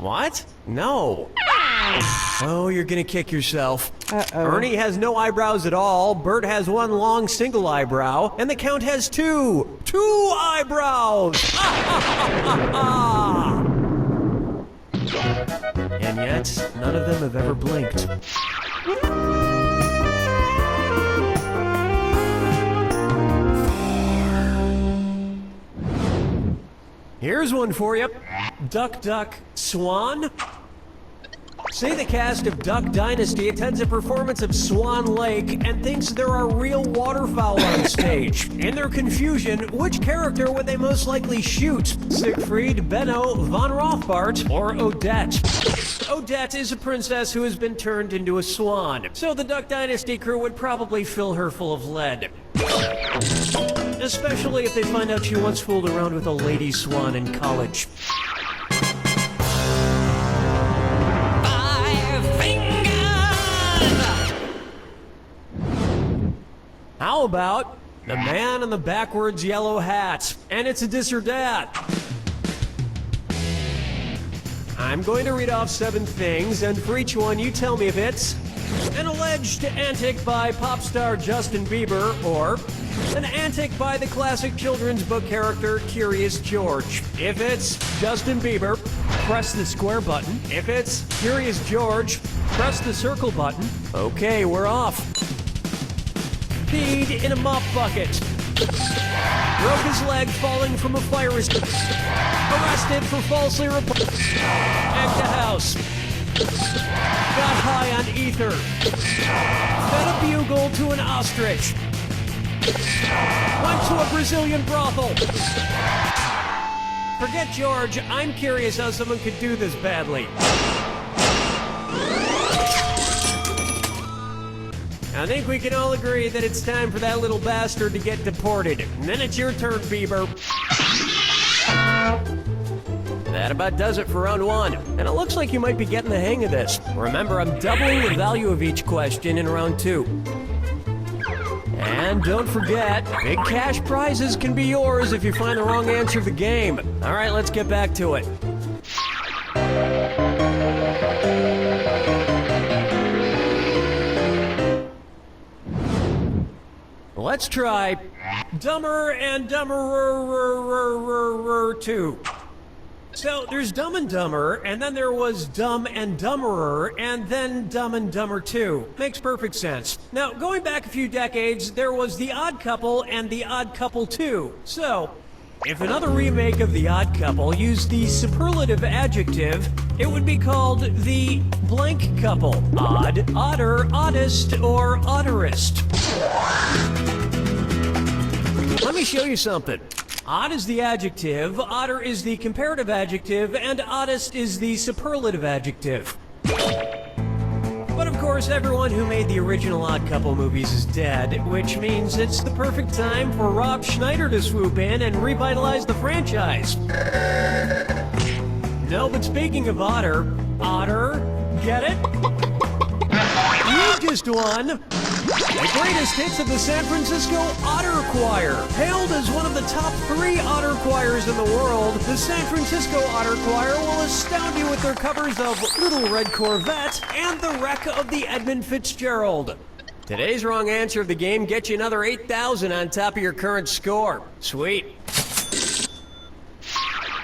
What? No. Oh, you're gonna kick yourself. Uh-oh. Ernie has no eyebrows at all, Bert has one long single eyebrow, and the Count has two. Two eyebrows! And yet, none of them have ever blinked. Here's one for you. Duck, duck, swan. Say the cast of Duck Dynasty attends a performance of Swan Lake and thinks there are real waterfowl on stage. In their confusion, which character would they most likely shoot? Siegfried, Benno, Von Rothbart, or Odette? Odette is a princess who has been turned into a swan, so the Duck Dynasty crew would probably fill her full of lead. Especially if they find out she once fooled around with a lady swan in college. How about the man in the backwards yellow hat? And it's a dis or dat. I'm going to read off 7 things, and for each one you tell me if it's an alleged antic by pop star Justin Bieber, or an antic by the classic children's book character Curious George. If it's Justin Bieber, press the square button. If it's Curious George, press the circle button. Okay, we're off. Peed in a mop bucket. Broke his leg falling from a fire escape. Arrested for falsely reporting. Egged a house. Got high on ether. Fed a bugle to an ostrich. Went to a Brazilian brothel. Forget George, I'm curious how someone could do this badly. I think we can all agree that it's time for that little bastard to get deported. And then it's your turn, Beaver. That about does it for round 1. And it looks like you might be getting the hang of this. Remember, I'm doubling the value of each question in round 2. And don't forget, big cash prizes can be yours if you find the wrong answer of the game. All right, let's get back to it. Let's try Dumber and Dumberer 2. So there's Dumb and Dumber, and then there was Dumb and Dumberer, and then Dumb and Dumber 2. Makes perfect sense. Now, going back a few decades, there was The Odd Couple and The Odd Couple 2. So, if another remake of The Odd Couple used the superlative adjective, it would be called The Blank Couple. Odd, odder, oddest, or odderest. Let me show you something. Odd is the adjective, odder is the comparative adjective, and oddest is the superlative adjective. But of course, everyone who made the original Odd Couple movies is dead, which means it's the perfect time for Rob Schneider to swoop in and revitalize the franchise. No, but speaking of otter, get it? You just won the greatest hits of the San Francisco Otter Choir. Hailed as one of the top 3 otter choirs in the world, the San Francisco Otter Choir will astound you with their covers of Little Red Corvette and The Wreck of the Edmund Fitzgerald. Today's wrong answer of the game gets you another 8,000 on top of your current score. Sweet.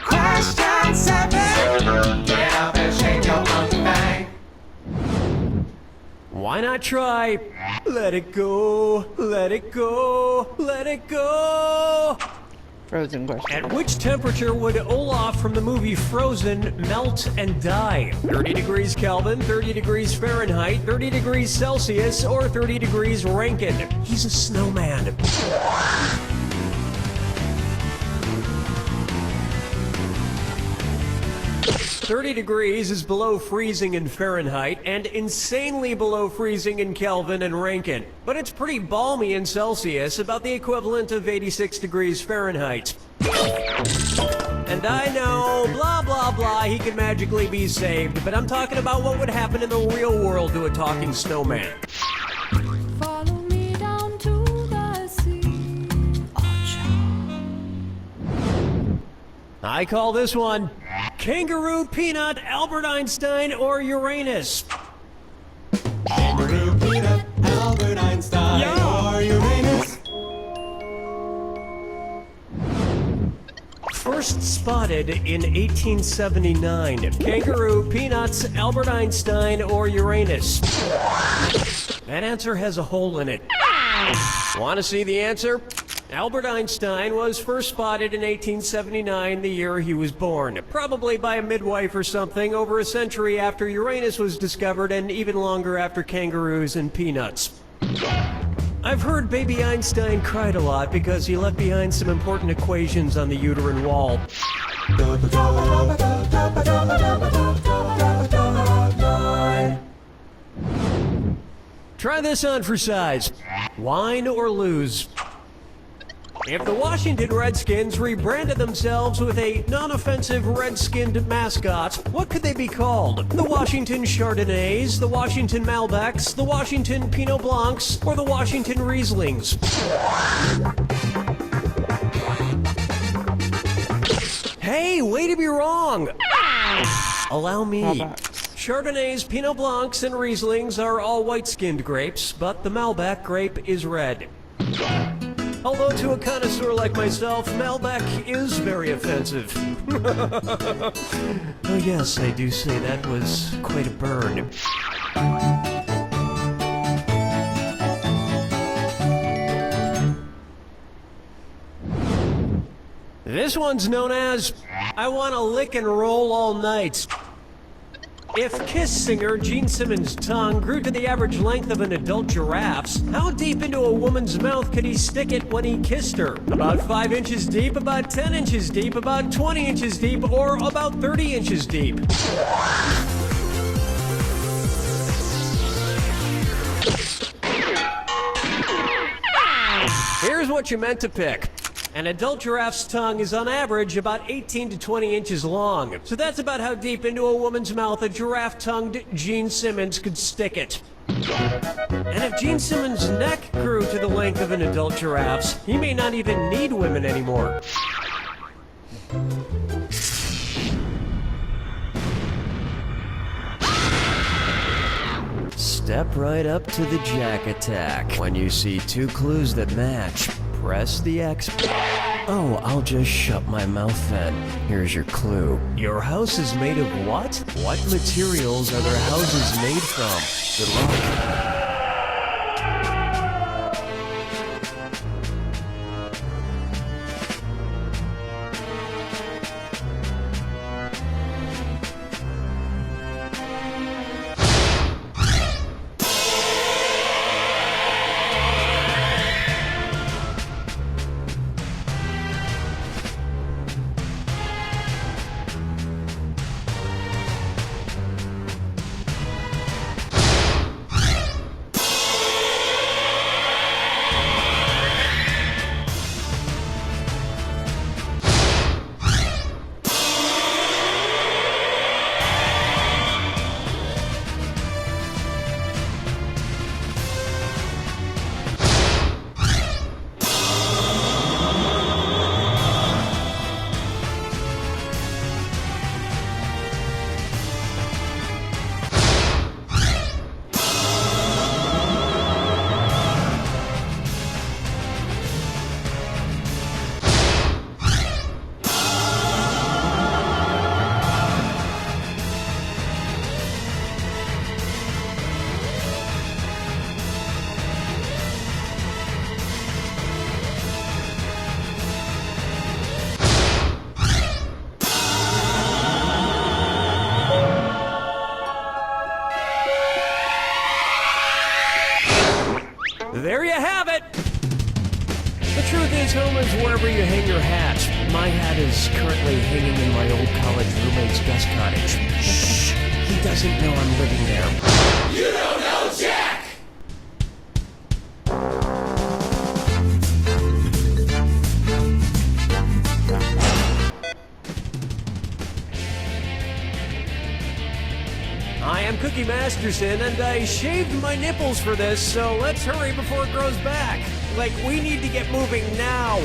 Question 7. Get up and shake your monkey bang. Why not try Let It Go, Let It Go, Let It Go? Frozen question. At which temperature would Olaf from the movie Frozen melt and die? 30 degrees Kelvin, 30 degrees Fahrenheit, 30 degrees Celsius, or 30 degrees Rankine? He's a snowman. 30 degrees is below freezing in Fahrenheit and insanely below freezing in Kelvin and Rankine. But it's pretty balmy in Celsius, about the equivalent of 86 degrees Fahrenheit. And I know, blah blah blah, he could magically be saved, but I'm talking about what would happen in the real world to a talking snowman. Follow me down to the sea. I call this one Kangaroo Peanut, Albert Einstein, or Uranus? Kangaroo Peanut, Albert Einstein, Yeah. or Uranus. First spotted in 1879. Kangaroo Peanuts, Albert Einstein, or Uranus? That answer has a hole in it. Want to see the answer? Albert Einstein was first spotted in 1879, the year he was born. Probably by a midwife or something, over a century after Uranus was discovered and even longer after kangaroos and peanuts. I've heard baby Einstein cried a lot because he left behind some important equations on the uterine wall. Try this on for size. Wine or lose? If the Washington Redskins rebranded themselves with a non-offensive red-skinned mascot, what could they be called? The Washington Chardonnays, the Washington Malbecs, the Washington Pinot Blancs, or the Washington Rieslings? Hey, way to be wrong! Allow me. Chardonnays, Pinot Blancs, and Rieslings are all white-skinned grapes, but the Malbec grape is red. Although to a connoisseur like myself, Malbec is very offensive. Oh yes, I do say that was quite a burn. This one's known as I Wanna Lick and Roll All Night. If Kiss singer Gene Simmons' tongue grew to the average length of an adult giraffe's, how deep into a woman's mouth could he stick it when he kissed her? About 5 inches deep, about 10 inches deep, about 20 inches deep, or about 30 inches deep? Here's what you meant to pick. An adult giraffe's tongue is on average about 18 to 20 inches long. So that's about how deep into a woman's mouth a giraffe-tongued Gene Simmons could stick it. And if Gene Simmons' neck grew to the length of an adult giraffe's, he may not even need women anymore. Step right up to the Jack Attack. When you see two clues that match, press the X. Oh, I'll just shut my mouth then. Here's your clue. Your house is made of what? What materials are their houses made from? Good luck. There you have it! The truth is, home is wherever you hang your hat. My hat is currently hanging in my old college roommate's guest cottage. Shh! He doesn't know I'm living there. You don't know Jack! I am Cookie Masterson, and I shaved my nipples for this, so let's hurry before it grows back. Like, we need to get moving now.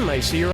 I see you're